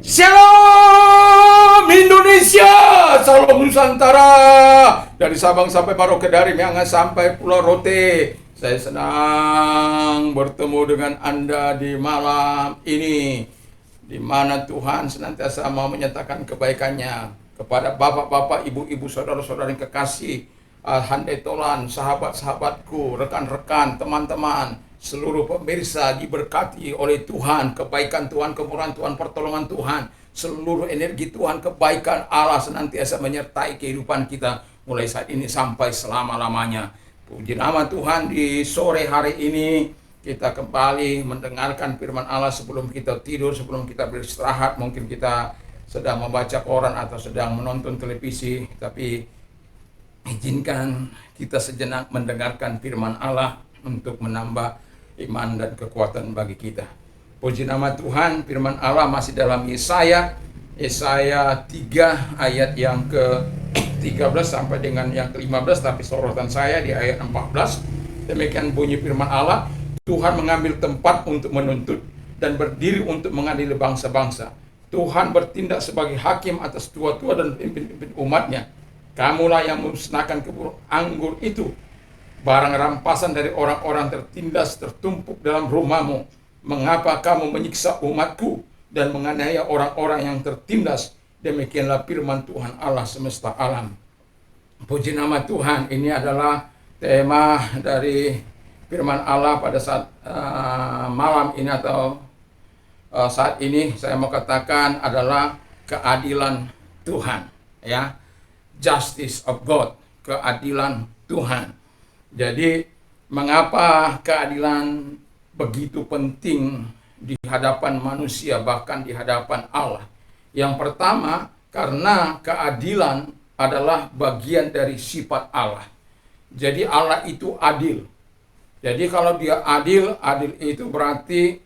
Shalom Indonesia, salam Nusantara. Dari Sabang sampai Merauke, dari Miangas sampai Pulau Rote. Saya senang bertemu dengan Anda di malam ini, di mana Tuhan senantiasa mau menyatakan kebaikannya kepada bapak-bapak, ibu-ibu, saudara-saudara yang kekasih, handai tolan, sahabat-sahabatku, rekan-rekan, teman-teman, seluruh pemirsa diberkati oleh Tuhan, kebaikan Tuhan, kemurahan Tuhan, pertolongan Tuhan, seluruh energi Tuhan, kebaikan Allah senantiasa menyertai kehidupan kita mulai saat ini sampai selama-lamanya. Puji nama Tuhan, di sore hari ini kita kembali mendengarkan firman Allah sebelum kita tidur, sebelum kita beristirahat. Mungkin kita sedang membaca koran atau sedang menonton televisi, tapi izinkan kita sejenak mendengarkan firman Allah untuk menambah iman dan kekuatan bagi kita. Puji nama Tuhan, firman Allah masih dalam Yesaya 3 ayat yang ke-13 sampai dengan yang ke-15, tapi sorotan saya di ayat 14. Demikian bunyi firman Allah, Tuhan mengambil tempat untuk menuntut dan berdiri untuk mengadili bangsa-bangsa. Tuhan bertindak sebagai hakim atas tua-tua dan pimpin-pimpin umatnya. Kamulah yang memusnahkan kebun anggur itu, barang rampasan dari orang-orang tertindas tertumpuk dalam rumahmu. Mengapa kamu menyiksa umatku dan menganiaya orang-orang yang tertindas? Demikianlah firman Tuhan Allah semesta alam. Puji nama Tuhan, ini adalah tema dari firman Allah pada saat malam ini atau saat ini saya mau katakan adalah keadilan Tuhan, ya. Justice of God, keadilan Tuhan. Jadi, mengapa keadilan begitu penting di hadapan manusia, bahkan di hadapan Allah? Yang pertama, karena keadilan adalah bagian dari sifat Allah. Jadi Allah itu adil. Jadi kalau dia adil itu berarti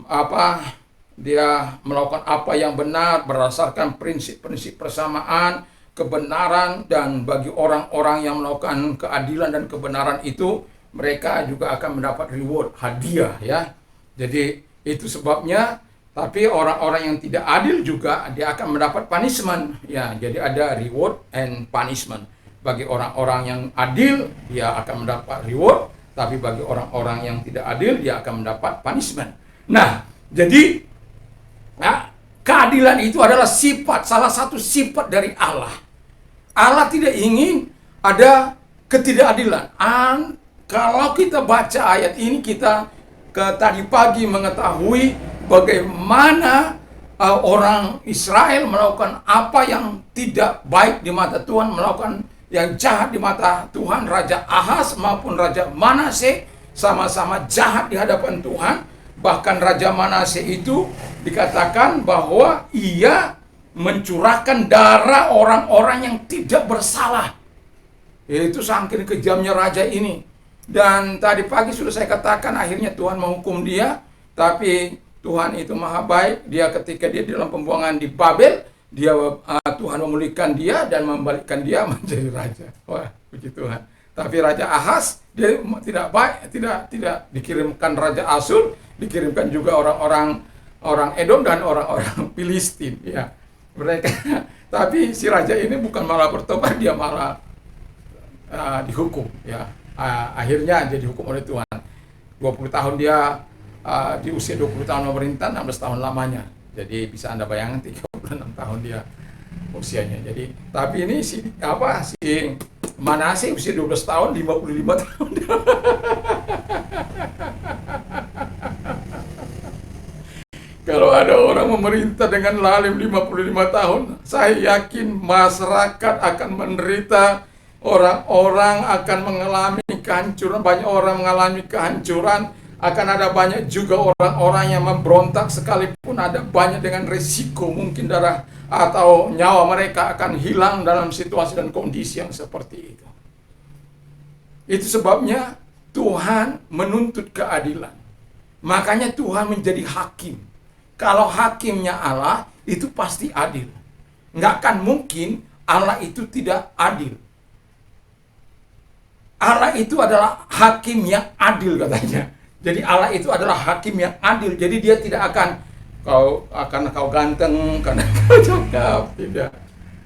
apa? Dia melakukan apa yang benar berdasarkan prinsip-prinsip persamaan, kebenaran, dan bagi orang-orang yang melakukan keadilan dan kebenaran itu, mereka juga akan mendapat reward, hadiah, ya. Jadi itu sebabnya, tapi orang-orang yang tidak adil juga dia akan mendapat punishment, ya. Jadi ada reward and punishment. Bagi orang-orang yang adil dia akan mendapat reward, tapi bagi orang-orang yang tidak adil dia akan mendapat punishment. Nah, jadi keadilan itu adalah salah satu sifat dari Allah. Allah tidak ingin ada ketidakadilan. Kalau kita baca ayat ini, kita tadi pagi mengetahui bagaimana orang Israel melakukan apa yang tidak baik di mata Tuhan, melakukan yang jahat di mata Tuhan. Raja Ahaz maupun Raja Manase sama-sama jahat di hadapan Tuhan. Bahkan Raja Manase itu dikatakan bahwa ia mencurahkan darah orang-orang yang tidak bersalah. Itu saking kejamnya raja ini. Dan tadi pagi sudah saya katakan, akhirnya Tuhan menghukum dia. Tapi Tuhan itu maha baik. Dia ketika dia dalam pembuangan di Babel, Tuhan memulihkan dia dan membalikkan dia menjadi raja. Wah, puji Tuhan. Tapi Raja Ahaz dia tidak baik, tidak dikirimkan Raja Asyur, dikirimkan juga orang Edom dan orang-orang Filistin, ya. Mereka, tapi si raja ini bukan malah bertobat, dia malah dihukum, ya. Akhirnya dia dihukum oleh Tuhan. 20 tahun dia di usia 20 tahun memerintah, 16 tahun lamanya. Jadi bisa Anda bayangkan 36 tahun dia usianya. Jadi tapi ini si Manase usia 12 tahun, 55 tahun dia. Kalau ada orang memerintah dengan lalim 55 tahun, saya yakin masyarakat akan menderita, orang-orang akan mengalami kehancuran, banyak orang mengalami kehancuran, akan ada banyak juga orang-orang yang memberontak, sekalipun ada banyak dengan risiko mungkin darah atau nyawa mereka akan hilang dalam situasi dan kondisi yang seperti itu. Itu sebabnya Tuhan menuntut keadilan. Makanya Tuhan menjadi hakim. Kalau hakimnya Allah, itu pasti adil. Nggak akan mungkin Allah itu tidak adil. Allah itu adalah hakim yang adil katanya. Jadi Allah itu adalah hakim yang adil. Jadi dia tidak akan karena kau ganteng, karena kau cakep, tidak.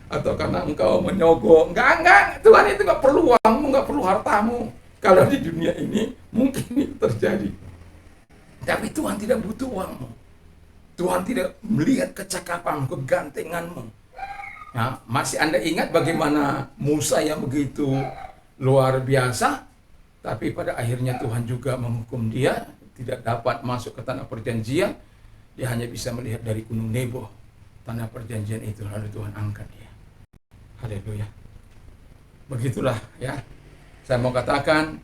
Atau karena engkau menyogok. Enggak. Tuhan itu enggak perlu uangmu, enggak perlu hartamu. Kalau di dunia ini mungkin itu terjadi. Tapi Tuhan tidak butuh uangmu. Tuhan tidak melihat kecakapanmu, kegantenganmu. Nah, masih Anda ingat bagaimana Musa yang begitu luar biasa, tapi pada akhirnya Tuhan juga menghukum dia, tidak dapat masuk ke tanah perjanjian. Dia hanya bisa melihat dari Gunung Nebo, tanah perjanjian itu, lalu Tuhan angkat dia. Haleluya. Begitulah ya. Saya mau katakan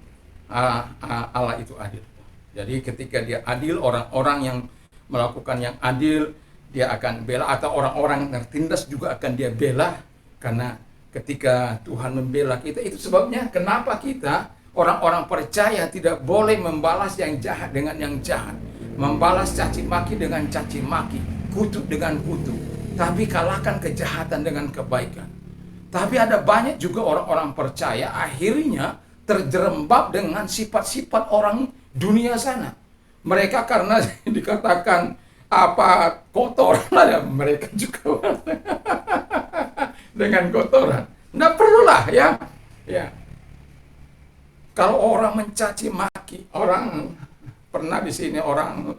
Allah itu adil. Jadi ketika dia adil, orang-orang yang melakukan yang adil, dia akan bela, atau orang-orang yang tertindas juga akan dia bela. Karena ketika Tuhan membela kita, itu sebabnya kenapa kita orang-orang percaya tidak boleh membalas yang jahat dengan yang jahat, membalas caci maki dengan caci maki, kutuk dengan kutuk, tapi kalahkan kejahatan dengan kebaikan. Tapi ada banyak juga orang-orang percaya akhirnya terjerembab dengan sifat-sifat orang dunia sana. Mereka karena dikatakan kotoran ya, mereka juga dengan kotoran. Nggak perlulah ya. Kalau orang mencaci maki, orang pernah di sini orang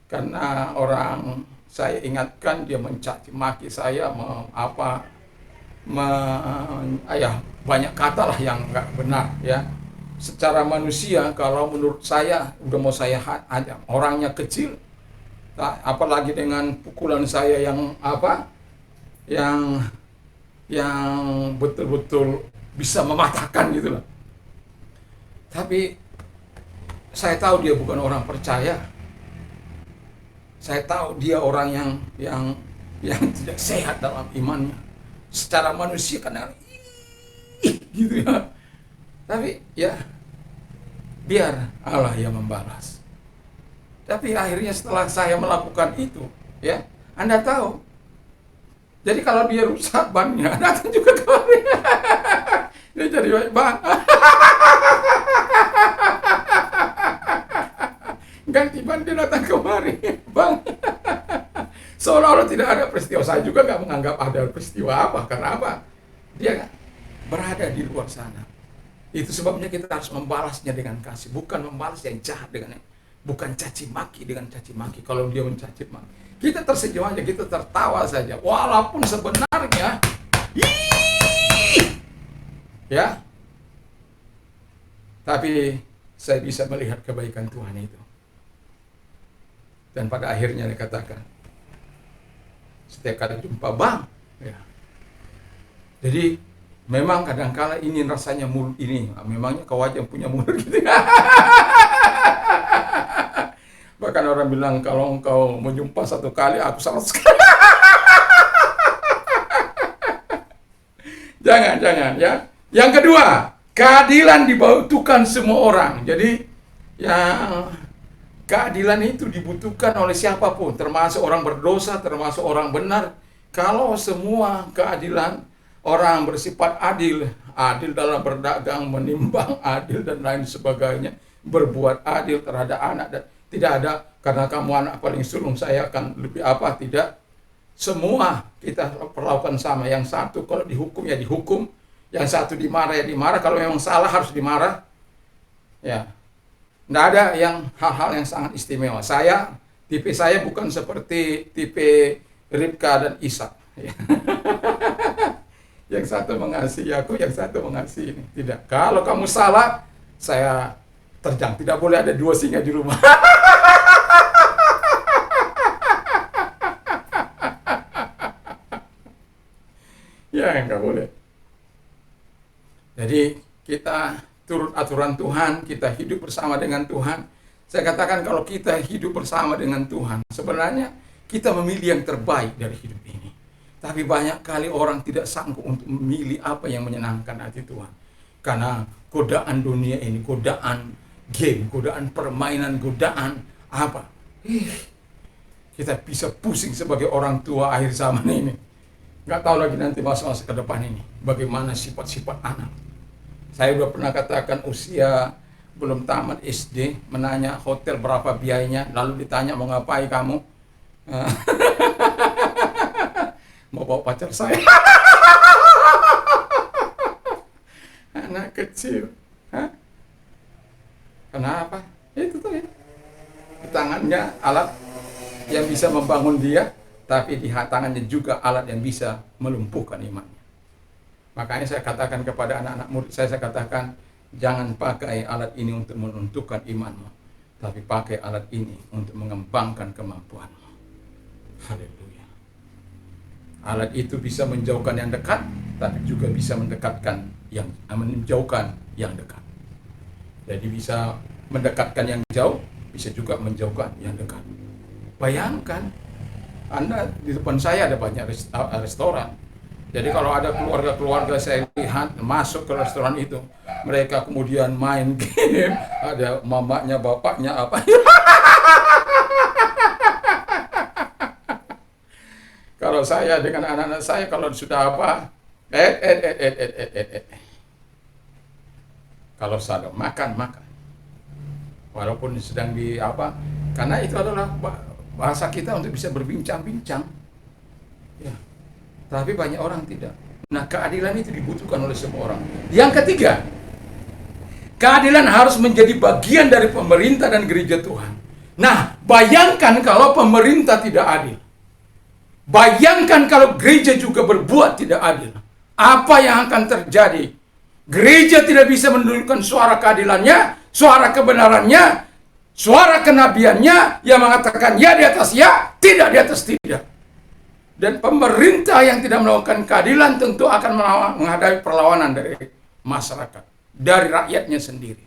karena orang saya ingatkan dia mencaci maki saya, banyak kata lah yang nggak benar ya. Secara manusia, kalau menurut saya udah mau saya aja, orangnya kecil, apalagi dengan pukulan saya yang betul-betul bisa mematahkan gitu loh. Tapi saya tahu dia bukan orang percaya. Saya tahu dia orang yang tidak sehat dalam imannya. Secara manusia kadang gitu ya. Tapi ya biar Allah yang membalas. Tapi akhirnya setelah saya melakukan itu, ya, Anda tahu. Jadi kalau dia rusak bannya, datang juga kemari. Dia jadi baik bang. Ganti ban, dia datang kemari, bang. Seolah-olah tidak ada peristiwa. Saya juga nggak menganggap ada peristiwa apa. Karena apa? Dia berada di luar sana. Itu sebabnya kita harus membalasnya dengan kasih, bukan membalas yang jahat dengan bukan caci maki dengan caci maki. Kalau dia mencaci maki, kita tersenyum aja, kita tertawa saja, walaupun sebenarnya ya, tapi saya bisa melihat kebaikan Tuhan itu. Dan pada akhirnya dikatakan, setiap kali jumpa bang, ya. Jadi memang kadang-kala ingin rasanya mulut ini, memangnya kau aja yang punya mulut gitu. Bahkan orang bilang kalau engkau menjumpa satu kali, aku salah sekali. Jangan ya. Yang kedua, keadilan dibutuhkan semua orang. Jadi yang keadilan itu dibutuhkan oleh siapapun, termasuk orang berdosa, termasuk orang benar. Kalau semua keadilan, orang bersifat adil dalam berdagang, menimbang adil dan lain sebagainya, berbuat adil terhadap anak, dan tidak ada karena kamu anak paling sulung saya akan lebih tidak. Semua kita perlakukan sama. Yang satu kalau dihukum ya dihukum, yang satu dimarah ya dimarah. Kalau memang salah harus dimarah. Ya, tidak ada yang hal-hal yang sangat istimewa. Tipe saya bukan seperti tipe Ribka dan Ishak. Ya. Yang satu mengasihi aku, yang satu mengasihi ini. Tidak. Kalau kamu salah, saya terjang. Tidak boleh ada dua singa di rumah. Ya, nggak boleh. Jadi kita turut aturan Tuhan, kita hidup bersama dengan Tuhan. Saya katakan kalau kita hidup bersama dengan Tuhan, sebenarnya kita memilih yang terbaik dari hidup ini. Tapi banyak kali orang tidak sanggup untuk memilih apa yang menyenangkan hati Tuhan. Karena godaan dunia ini, godaan game, godaan permainan, godaan apa. Kita bisa pusing sebagai orang tua akhir zaman ini. Nggak tahu lagi nanti masa-masa ke depan ini, bagaimana sifat-sifat anak. Saya sudah pernah katakan usia belum tamat SD, menanya hotel berapa biayanya, lalu ditanya mau ngapain kamu. Ah, mau bawa pacar saya. Anak kecil. Hah? Kenapa? Itu tuh ya. Di tangannya alat yang bisa membangun dia, tapi di tangannya juga alat yang bisa melumpuhkan imannya. Makanya saya katakan kepada anak-anak murid saya katakan, jangan pakai alat ini untuk menentukan imanmu, tapi pakai alat ini untuk mengembangkan kemampuanmu. Haleluya. Alat itu bisa menjauhkan yang dekat, tapi juga bisa mendekatkan menjauhkan yang dekat. Jadi bisa mendekatkan yang jauh, bisa juga menjauhkan yang dekat. Bayangkan, Anda di depan saya ada banyak restoran. Jadi kalau ada keluarga-keluarga saya lihat masuk ke restoran itu, mereka kemudian main game, ada mamanya, bapaknya, apa. Kalau saya dengan anak-anak saya, kalau sudah apa, kalau sudah makan. Walaupun sedang di apa, karena itu adalah bahasa kita untuk bisa berbincang-bincang. Ya. Tapi banyak orang tidak. Nah, keadilan itu dibutuhkan oleh semua orang. Yang ketiga, keadilan harus menjadi bagian dari pemerintah dan gereja Tuhan. Nah, bayangkan kalau pemerintah tidak adil. Bayangkan kalau gereja juga berbuat tidak adil. Apa yang akan terjadi? Gereja tidak bisa menunjukkan suara keadilannya, suara kebenarannya, suara kenabiannya yang mengatakan ya di atas ya, tidak di atas tidak. Dan pemerintah yang tidak melakukan keadilan tentu akan menghadapi perlawanan dari masyarakat, dari rakyatnya sendiri.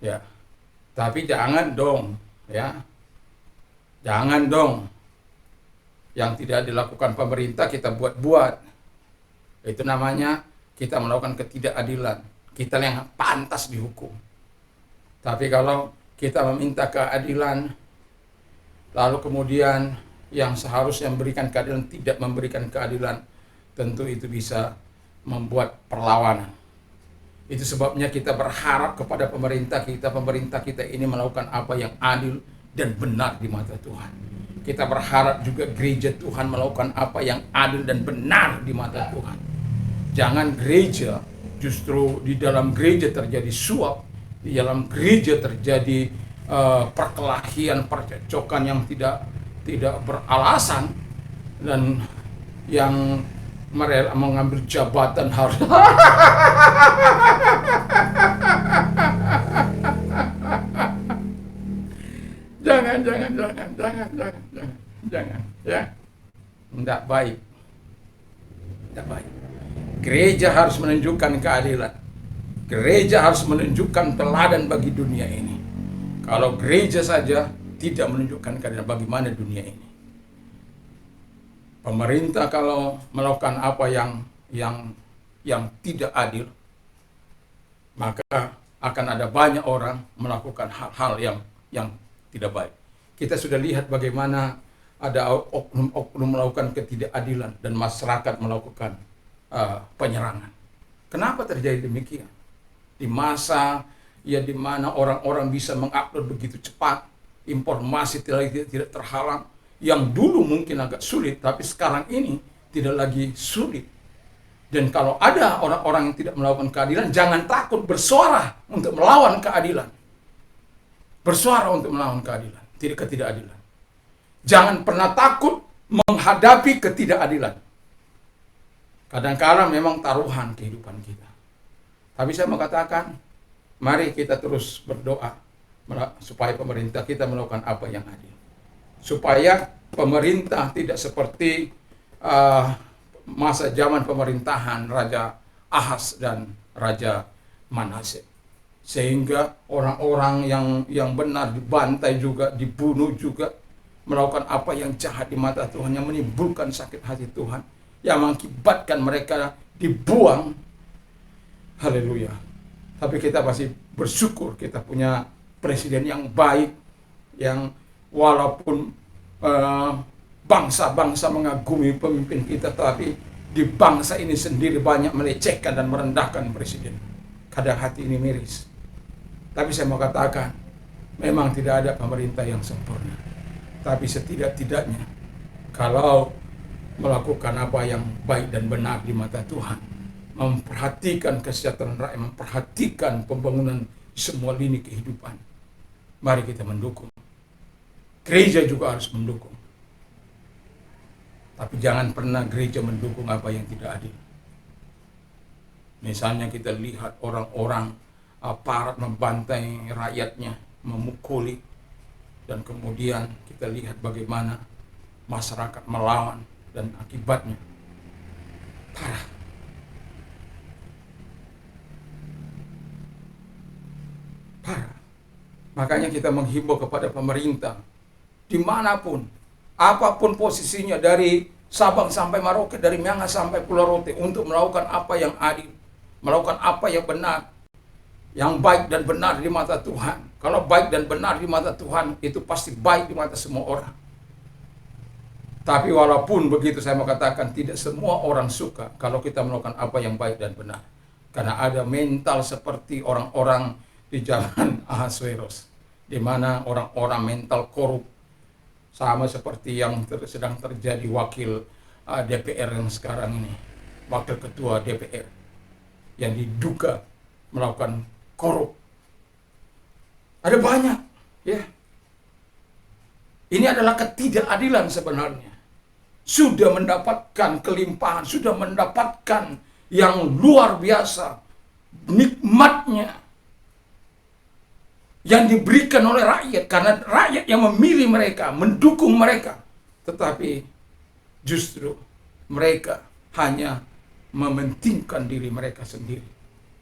Ya, tapi jangan dong, ya, jangan dong. Yang tidak dilakukan pemerintah kita buat-buat. Itu namanya kita melakukan ketidakadilan. Kita yang pantas dihukum. Tapi kalau kita meminta keadilan, lalu kemudian yang seharusnya memberikan keadilan tidak memberikan keadilan, tentu itu bisa membuat perlawanan. Itu sebabnya kita berharap kepada pemerintah kita ini melakukan apa yang adil dan benar di mata Tuhan. Kita berharap juga gereja Tuhan melakukan apa yang adil dan benar di mata Tuhan. Jangan gereja, justru di dalam gereja terjadi suap, di dalam gereja terjadi perkelahian, percekcokan yang tidak beralasan, dan yang mengambil jabatan harus jangan ya, tidak baik. Gereja harus menunjukkan keadilan. Gereja harus menunjukkan teladan bagi dunia ini. Kalau gereja saja tidak menunjukkan keadilan, bagaimana dunia ini? Pemerintah kalau melakukan apa yang tidak adil, maka akan ada banyak orang melakukan hal-hal yang tidak baik. Kita sudah lihat bagaimana ada oknum-oknum melakukan ketidakadilan dan masyarakat melakukan penyerangan. Kenapa terjadi demikian? Di masa di mana orang-orang bisa mengupload begitu cepat, informasi tidak terhalang, yang dulu mungkin agak sulit, tapi sekarang ini tidak lagi sulit. Dan kalau ada orang-orang yang tidak melakukan keadilan, jangan takut bersuara untuk melawan keadilan. Bersuara untuk melawan keadilan, ketidakadilan. Jangan pernah takut menghadapi ketidakadilan. Kadang-kadang memang taruhan kehidupan kita. Tapi saya mau katakan, mari kita terus berdoa supaya pemerintah kita melakukan apa yang adil. Supaya pemerintah tidak seperti masa zaman pemerintahan Raja Ahaz dan Raja Manase. Sehingga orang-orang yang benar dibantai juga, dibunuh juga, melakukan apa yang jahat di mata Tuhan, yang menimbulkan sakit hati Tuhan, yang mengakibatkan mereka dibuang. Haleluya. Tapi kita pasti bersyukur kita punya presiden yang baik, yang walaupun bangsa-bangsa mengagumi pemimpin kita, tapi di bangsa ini sendiri banyak melecehkan dan merendahkan presiden. Kadang hati ini miris. Tapi saya mau katakan, Memang tidak ada pemerintah yang sempurna, tapi setidak-tidaknya kalau melakukan apa yang baik dan benar di mata Tuhan, memperhatikan kesejahteraan rakyat, memperhatikan pembangunan semua lini kehidupan, mari kita mendukung. Gereja juga harus mendukung. Tapi jangan pernah gereja mendukung apa yang tidak adil. Misalnya kita lihat orang-orang aparat membantai rakyatnya, memukuli, dan kemudian kita lihat bagaimana masyarakat melawan dan akibatnya parah. Parah. Makanya kita menghimbau kepada pemerintah dimanapun, apapun posisinya, dari Sabang sampai Merauke, dari Miangas sampai Pulau Rote, untuk melakukan apa yang adil, melakukan apa yang benar, yang baik dan benar di mata Tuhan. Kalau baik dan benar di mata Tuhan, itu pasti baik di mata semua orang. Tapi walaupun begitu, saya mau katakan tidak semua orang suka kalau kita melakukan apa yang baik dan benar. Karena ada mental seperti orang-orang di zaman Ahasveros, di mana orang-orang mental korup, sama seperti yang sedang terjadi wakil DPR yang sekarang ini, wakil ketua DPR yang diduga melakukan korup. Ada banyak, ya. Ini adalah ketidakadilan sebenarnya. Sudah mendapatkan kelimpahan, sudah mendapatkan yang luar biasa, nikmatnya yang diberikan oleh rakyat, karena rakyat yang memilih mereka, mendukung mereka. Tetapi justru mereka hanya mementingkan diri mereka sendiri,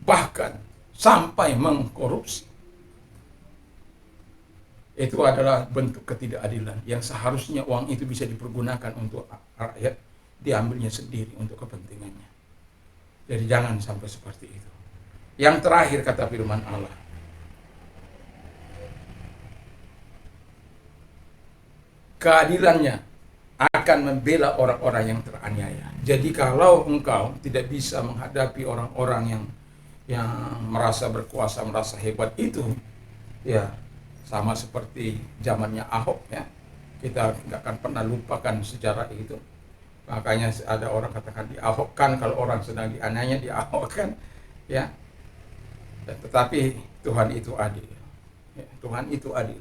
bahkan sampai mengkorupsi. Itu adalah bentuk ketidakadilan yang seharusnya uang itu bisa dipergunakan untuk rakyat, diambilnya sendiri untuk kepentingannya. Jadi jangan sampai seperti itu. Yang terakhir kata firman Allah, keadilannya akan membela orang-orang yang teraniaya. Jadi kalau engkau tidak bisa menghadapi orang-orang yang merasa berkuasa, merasa hebat itu, ya sama seperti zamannya Ahok, ya. Kita nggak akan pernah lupakan sejarah itu. Makanya ada orang katakan diahokkan, kalau orang sedang dianiaya diahokkan, ya. Tetapi Tuhan itu adil. Ya, Tuhan itu adil.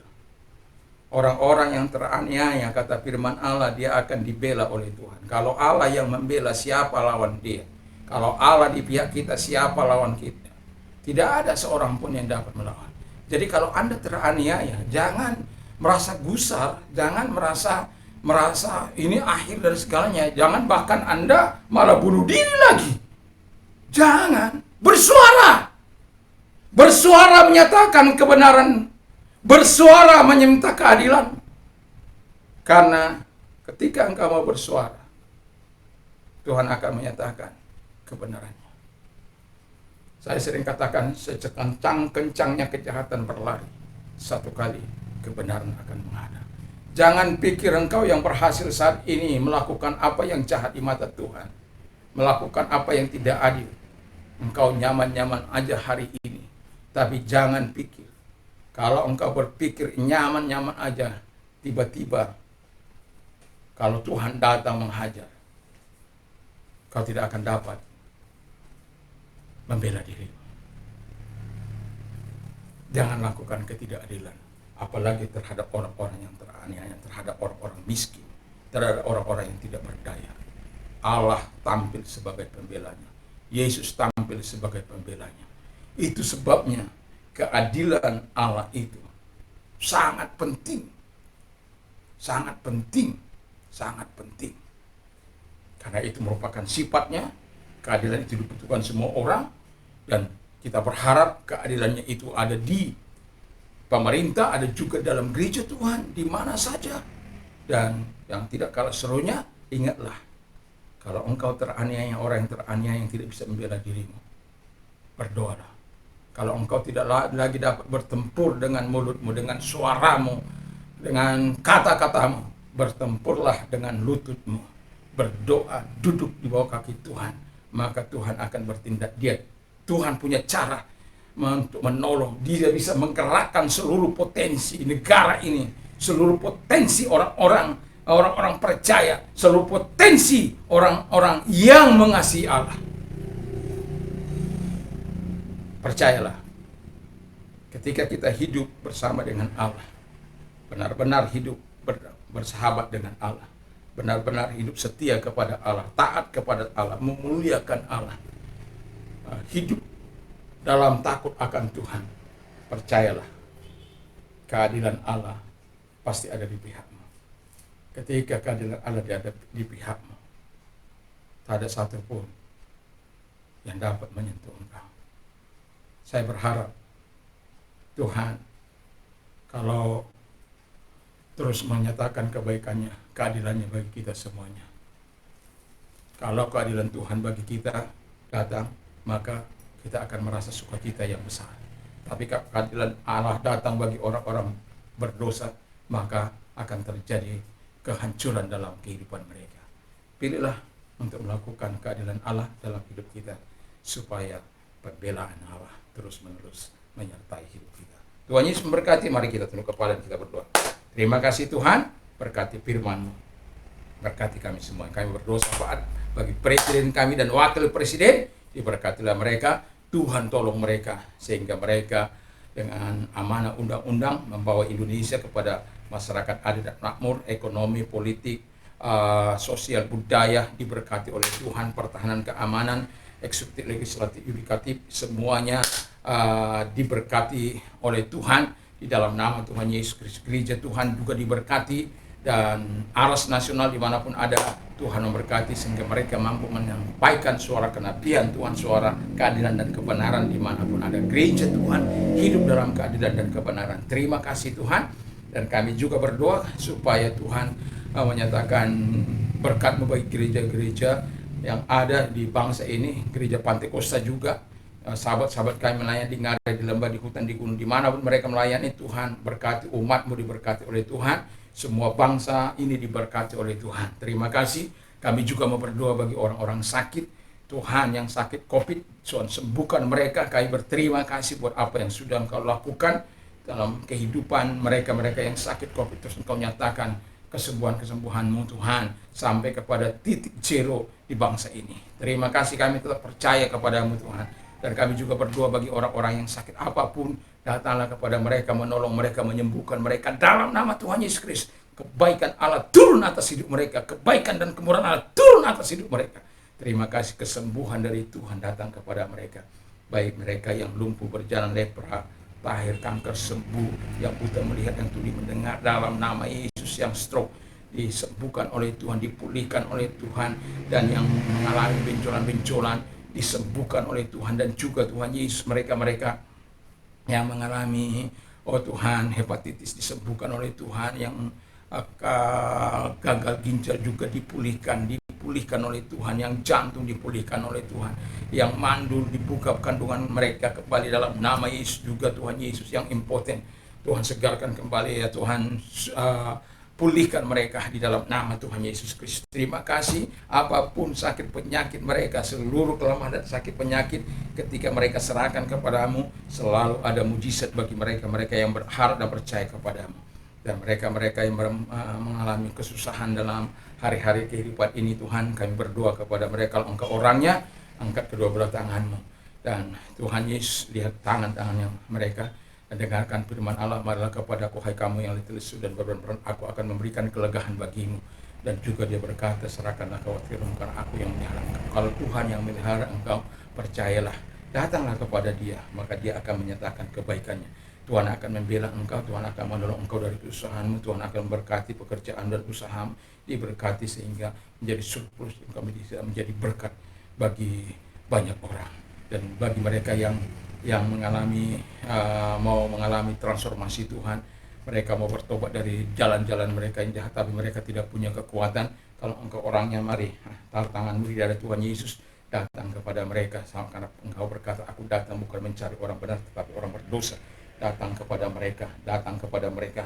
Orang-orang yang teraniaya, kata firman Allah, dia akan dibela oleh Tuhan. Kalau Allah yang membela, siapa lawan dia? Kalau Allah di pihak kita, siapa lawan kita? Tidak ada seorang pun yang dapat melawan. Jadi kalau Anda teraniaya, jangan merasa gusar, jangan merasa ini akhir dari segalanya. Jangan bahkan Anda malah bunuh diri lagi. Jangan. Bersuara. Bersuara menyatakan kebenaran. Bersuara meminta keadilan. Karena ketika engkau mau bersuara, Tuhan akan menyatakan kebenarannya. Saya sering katakan, sekencang-kencangnya kejahatan berlari, satu kali kebenaran akan menghadap. Jangan pikir engkau yang berhasil saat ini melakukan apa yang jahat di mata Tuhan, melakukan apa yang tidak adil, engkau nyaman-nyaman aja hari ini. Tapi jangan pikir, kalau engkau berpikir nyaman-nyaman aja, tiba-tiba kalau Tuhan datang menghajar, kau tidak akan dapat membela dirimu. Jangan lakukan ketidakadilan, apalagi terhadap orang-orang yang teraniaya, terhadap orang-orang miskin, terhadap orang-orang yang tidak berdaya. Allah tampil sebagai pembelanya. Yesus tampil sebagai pembelanya. Itu sebabnya keadilan Allah itu sangat penting. Sangat penting. Sangat penting. Karena itu merupakan sifatnya, keadilan itu dibutuhkan semua orang. Dan kita berharap keadilannya itu ada di pemerintah, ada juga dalam gereja Tuhan, di mana saja. Dan yang tidak kalah serunya, ingatlah, kalau engkau teraniaya, orang yang teraniaya yang tidak bisa membela dirimu, berdoalah. Kalau engkau tidak lagi dapat bertempur dengan mulutmu, dengan suaramu, dengan kata-katamu, bertempurlah dengan lututmu. Berdoa, duduk di bawah kaki Tuhan, maka Tuhan akan bertindak. Tuhan punya cara untuk menolong. Dia bisa menggerakkan seluruh potensi negara ini, seluruh potensi orang-orang percaya, seluruh potensi orang-orang yang mengasihi Allah. Percayalah, ketika kita hidup bersama dengan Allah, benar-benar hidup bersahabat dengan Allah, benar-benar hidup setia kepada Allah, taat kepada Allah, memuliakan Allah, hidup dalam takut akan Tuhan, percayalah, keadilan Allah pasti ada di pihakmu. Ketika keadilan Allah ada di pihakmu, tak ada satupun yang dapat menyentuh engkau. Saya berharap Tuhan kalau terus menyatakan kebaikannya, keadilannya bagi kita semuanya. Kalau keadilan Tuhan bagi kita datang, maka kita akan merasa sukacita yang besar. Tapi kalau keadilan Allah datang bagi orang-orang berdosa, maka akan terjadi kehancuran dalam kehidupan mereka. Pilihlah untuk melakukan keadilan Allah dalam hidup kita, supaya pembelaan Allah terus-menerus menyertai hidup kita. Tuhan Yesus memberkati. Mari kita tunduk kepala dan kita berdoa. Terima kasih Tuhan, berkati firman-Mu, berkati kami semua. Kami berdoa syafaat bagi presiden kami dan wakil presiden, diberkatilah mereka. Tuhan tolong mereka, sehingga mereka dengan amanah undang-undang membawa Indonesia kepada masyarakat adil dan makmur, ekonomi, politik, sosial, budaya diberkati oleh Tuhan, pertahanan, keamanan, eksekutif, legislatif, yudikatif, semuanya diberkati oleh Tuhan. Di dalam nama Tuhan Yesus Kristus, gereja Tuhan juga diberkati, dan aras nasional dimanapun ada, Tuhan memberkati sehingga mereka mampu menyampaikan suara kenabian Tuhan, suara keadilan dan kebenaran dimanapun ada. Gereja Tuhan hidup dalam keadilan dan kebenaran. Terima kasih Tuhan, dan kami juga berdoa supaya Tuhan menyatakan berkat-Mu bagi gereja-gereja yang ada di bangsa ini, gereja Pantekosta juga, sahabat-sahabat kami melayani di Ngarai, di lembah, di hutan, di gunung, dimanapun mereka melayani. Tuhan berkati umat-Mu, diberkati oleh Tuhan, semua bangsa ini diberkati oleh Tuhan. Terima kasih. Kami juga mau berdoa bagi orang-orang sakit, Tuhan yang sakit COVID, Tuhan sembuhkan mereka. Kami berterima kasih buat apa yang sudah Engkau lakukan dalam kehidupan mereka-mereka yang sakit COVID. Terus Engkau nyatakan kesembuhan-kesembuhan-Mu Tuhan sampai kepada titik zero di bangsa ini. Terima kasih, kami tetap percaya kepada-Mu Tuhan. Dan kami juga berdoa bagi orang-orang yang sakit apapun, datanglah kepada mereka, menolong mereka, menyembuhkan mereka dalam nama Tuhan Yesus Kristus. Kebaikan Allah turun atas hidup mereka, kebaikan dan kemurahan Allah turun atas hidup mereka. Terima kasih, kesembuhan dari Tuhan datang kepada mereka. Baik mereka yang lumpuh, berjalan, lepra, lahir, kanker sembuh, yang buta melihat, yang tuli mendengar, dalam nama Yesus. Yang stroke disembuhkan oleh Tuhan, dipulihkan oleh Tuhan, dan yang mengalami benjolan-benjolan disembuhkan oleh Tuhan. Dan juga Tuhan Yesus, mereka-mereka yang mengalami, oh Tuhan, hepatitis disembuhkan oleh Tuhan, yang gagal ginjal juga dipulihkan oleh Tuhan, yang jantung dipulihkan oleh Tuhan, yang mandul dibuka kandungan mereka kembali dalam nama Yesus. Juga Tuhan Yesus, yang impoten Tuhan segarkan kembali ya Tuhan, pulihkan mereka di dalam nama Tuhan Yesus Kristus. Terima kasih. Apapun sakit penyakit mereka, seluruh kelemahan dan sakit penyakit, ketika mereka serahkan kepadamu, selalu ada mujizat bagi mereka-mereka yang berharap dan percaya kepadamu. Dan mereka-mereka yang mengalami kesusahan dalam hari-hari kehidupan ini, Tuhan, kami berdoa kepada mereka, kalau Engkau orangnya, angkat kedua belah tangan-Mu. Dan Tuhan Yesus, lihat tangan-tangannya mereka, dan dengarkan firman Allah, marilah kepadaku hai kamu yang letih lesu dan berberan, aku akan memberikan kelegaan bagimu. Dan juga dia berkata, serahkanlah kekhawatiranmu karena aku yang melihara engkau. Kalau Tuhan yang melihara engkau, percayalah, datanglah kepada Dia, maka Dia akan menyatakan kebaikannya. Tuhan akan membela engkau, Tuhan akan menolong engkau dari kesusahanmu, Tuhan akan memberkati pekerjaan dan usahamu, diberkati sehingga menjadi surplus, engkau bisa menjadi berkat bagi banyak orang. Dan bagi mereka yang mengalami mau mengalami transformasi Tuhan, mereka mau bertobat dari jalan-jalan mereka yang jahat, tapi mereka tidak punya kekuatan. Kalau engkau orangnya, mari taruh tanganmu di dada Tuhan Yesus, datang kepada mereka, karena engkau berkata, aku datang bukan mencari orang benar, tetapi orang berdosa. Datang kepada mereka,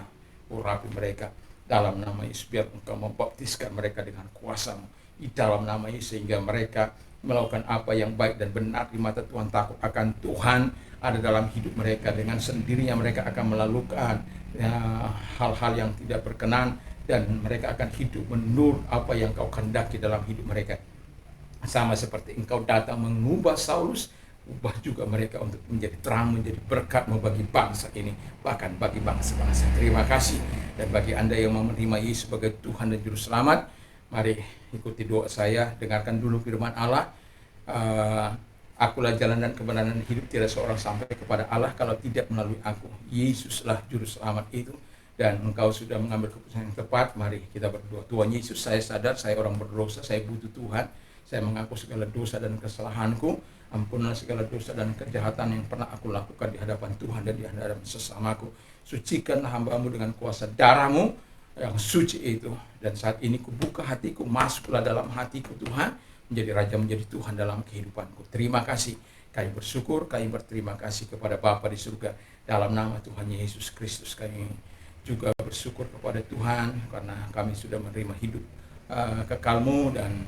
urapi mereka dalam nama Yesus, biar engkau membaptiskan mereka dengan kuasa-Mu di dalam nama Yesus, sehingga mereka melakukan apa yang baik dan benar di mata Tuhan, takut akan Tuhan ada dalam hidup mereka. Dengan sendirinya mereka akan melakukan hal-hal yang tidak berkenan, dan mereka akan hidup menurut apa yang Kau kehendaki dalam hidup mereka. Sama seperti Engkau datang mengubah Saulus, ubah juga mereka untuk menjadi terang, menjadi berkat bagi bangsa ini, bahkan bagi bangsa-bangsa. Terima kasih. Dan bagi Anda yang mau menerima Yesus sebagai Tuhan dan Juru Selamat, mari ikuti doa saya, dengarkan dulu firman Allah. Akulah jalan dan kebenaran dan hidup, tidak seorang sampai kepada Allah kalau tidak melalui aku. Yesuslah Juru Selamat itu. Dan engkau sudah mengambil keputusan yang tepat. Mari kita berdoa. Tuhan Yesus, saya sadar saya orang berdosa, saya butuh Tuhan. Saya mengaku segala dosa dan kesalahanku. Ampunilah segala dosa dan kejahatan yang pernah aku lakukan di hadapan Tuhan dan di hadapan sesamaku. Sucikanlah hamba-Mu dengan kuasa darah-Mu yang suci itu. Dan saat ini kubuka hatiku, masuklah dalam hatiku Tuhan, menjadi Raja, menjadi Tuhan dalam kehidupanku. Terima kasih. Kami bersyukur, kami berterima kasih kepada Bapa di surga. Dalam nama Tuhan Yesus Kristus kami juga bersyukur kepada Tuhan karena kami sudah menerima hidup kekal-Mu dan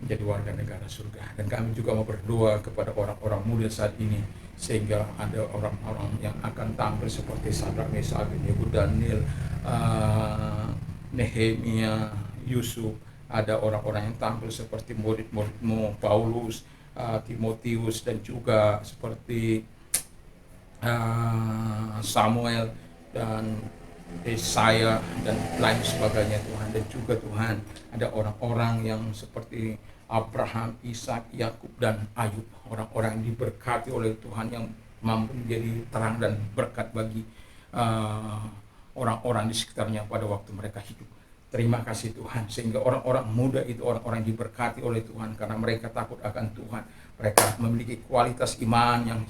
menjadi warga negara surga. Dan kami juga mau berdoa kepada orang-orang muda saat ini, sehingga ada orang-orang yang akan tampil seperti Sadrak, Meshach, Abednego, Daniel, Nehemia, Yusuf. Ada orang-orang yang tampil seperti murid-murid-Mu, Paulus, Timotius, dan juga seperti Samuel dan Yesaya dan lain sebagainya Tuhan. Dan juga Tuhan, ada orang-orang yang seperti Abraham, Ishak, Yakub, dan Ayub, orang-orang yang diberkati oleh Tuhan, yang mampu menjadi terang dan berkat bagi orang-orang di sekitarnya pada waktu mereka hidup. Terima kasih Tuhan, sehingga orang-orang muda itu orang-orang yang diberkati oleh Tuhan karena mereka takut akan Tuhan. Mereka memiliki kualitas iman yang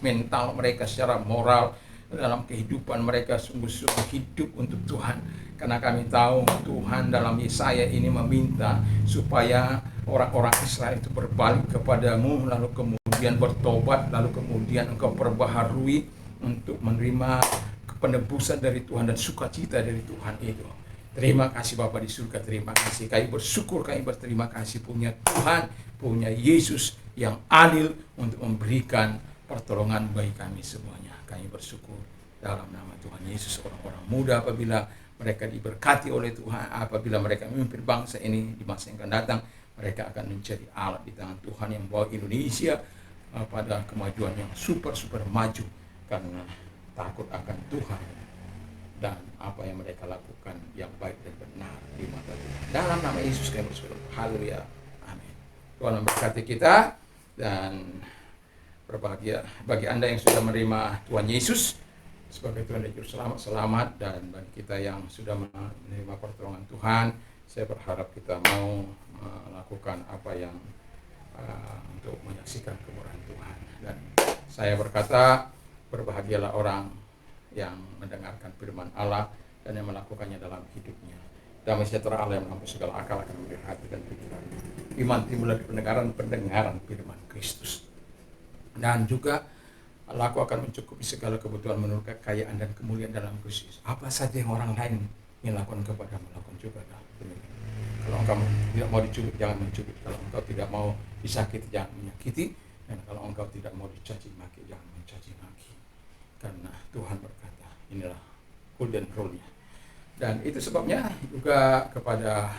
mental mereka secara moral dalam kehidupan mereka sungguh-sungguh hidup untuk Tuhan. Karena kami tahu Tuhan dalam Yesaya ini meminta supaya orang-orang Israel itu berbalik kepadamu, lalu kemudian bertobat, lalu kemudian Engkau perbaharui untuk menerima penebusan dari Tuhan dan sukacita dari Tuhan itu. Terima kasih Bapa di surga, terima kasih. Kami bersyukur, kami berterima kasih punya Tuhan, punya Yesus yang adil untuk memberikan pertolongan bagi kami semuanya. Kami bersyukur dalam nama Tuhan Yesus. Orang-orang muda apabila mereka diberkati oleh Tuhan, apabila mereka memimpin bangsa ini di masa yang akan datang, mereka akan menjadi alat di tangan Tuhan yang membawa Indonesia pada kemajuan yang super maju karena takut akan Tuhan dan apa yang mereka lakukan yang baik dan benar di mata Tuhan. Dalam nama Yesus kami bersyukur. Haleluya. Amin. Tuhan memberkati kita, dan berbahagia bagi Anda yang sudah menerima Tuhan Yesus sebagai Tuhan dan Juru Selamat, selamat. Dan bagi kita yang sudah menerima pertolongan Tuhan, saya berharap kita mau melakukan apa yang untuk menyaksikan kemurahan Tuhan. Dan saya berkata, berbahagialah orang yang mendengarkan firman Allah dan yang melakukannya dalam hidupnya. Damai sejahtera Allah yang melampaui segala akal akan memberi hati dan pikiran. Iman timbul dari pendengaran firman Kristus. Dan juga Allah akan mencukupi segala kebutuhan menurut kekayaan dan kemuliaan dalam Kristus. Apa saja yang orang lain yang lakukan kepadamu, lakukan juga dalam demikian. Kalau engkau tidak mau dicubit, jangan mencubit. Kalau engkau tidak mau disakiti, jangan menyakiti. Dan kalau engkau tidak mau dicaci maki, jangan mencaci maki. Karena Tuhan berkata, inilah golden rule-nya. Dan itu sebabnya juga kepada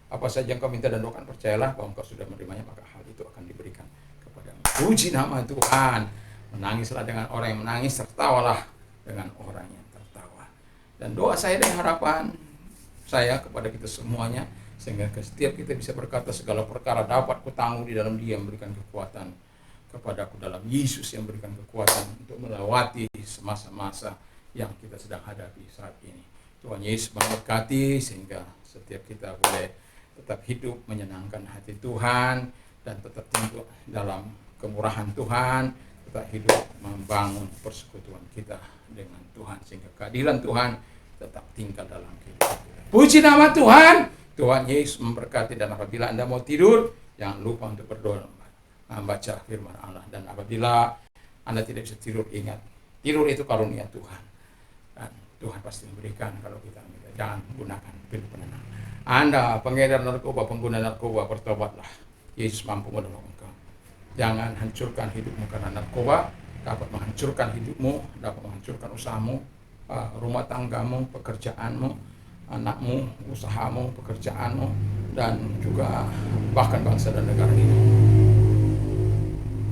apa saja yang kau minta dan doakan, percayalah bahwa engkau sudah menerimanya, maka hal itu akan diberikan kepadamu. Puji nama Tuhan. Menangislah dengan orang yang menangis, tertawalah dengan orang yang tertawa. Dan doa saya dan harapan saya kepada kita semuanya, sehingga setiap kita bisa berkata segala perkara dapat kutanggung di dalam Dia yang memberikan kekuatan kepadaku, dalam Yesus yang memberikan kekuatan untuk melewati semasa-masa yang kita sedang hadapi saat ini. Tuhan Yesus memberkati sehingga setiap kita boleh tetap hidup menyenangkan hati Tuhan dan tetap tinggal dalam kemurahan Tuhan, tetap hidup membangun persekutuan kita dengan Tuhan sehingga keadilan Tuhan tetap tinggal dalam kehidupan kita. Puji nama Tuhan. Tuhan Yesus memberkati. Dan apabila Anda mau tidur, jangan lupa untuk berdoa, membaca firman Allah. Dan apabila Anda tidak bisa tidur, ingat, tidur itu karunia Tuhan. Dan Tuhan pasti memberikan kalau kita minta. Jangan gunakan pil penenang. Anda pengedar narkoba, pengguna narkoba, bertobatlah. Yesus mampu menolong engkau. Jangan hancurkan hidupmu karena narkoba dapat menghancurkan hidupmu, dapat menghancurkan usahamu, rumah tanggamu, pekerjaanmu, anakmu, usahamu, pekerjaanmu, dan juga bahkan bangsa dan negara ini.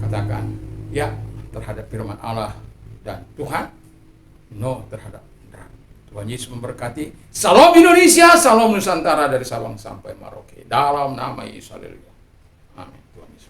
Katakan ya terhadap firman Allah, dan Tuhan no terhadap neraka. Tuhan Yesus memberkati. Salam Indonesia, salam Nusantara dari Sabang sampai Merauke. Dalam nama Yesus, haleluya. Amin. Tuhan Yesus.